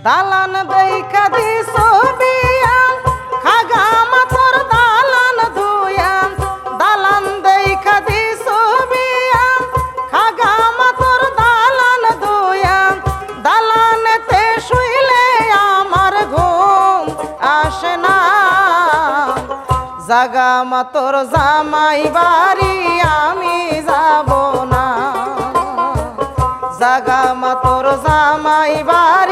দালান দেখা দিস বিয়া খাগামা তোর দালান ধুয়া দালান দেখা দিস বিয়া খাগামা তোর দালান ধুয়া দালানেতে শুইলে আমার ঘুম আসে না জাগামা তোর জামাই বাড়ি আমি যাব না জাগামা তোর জামাই বাড়ি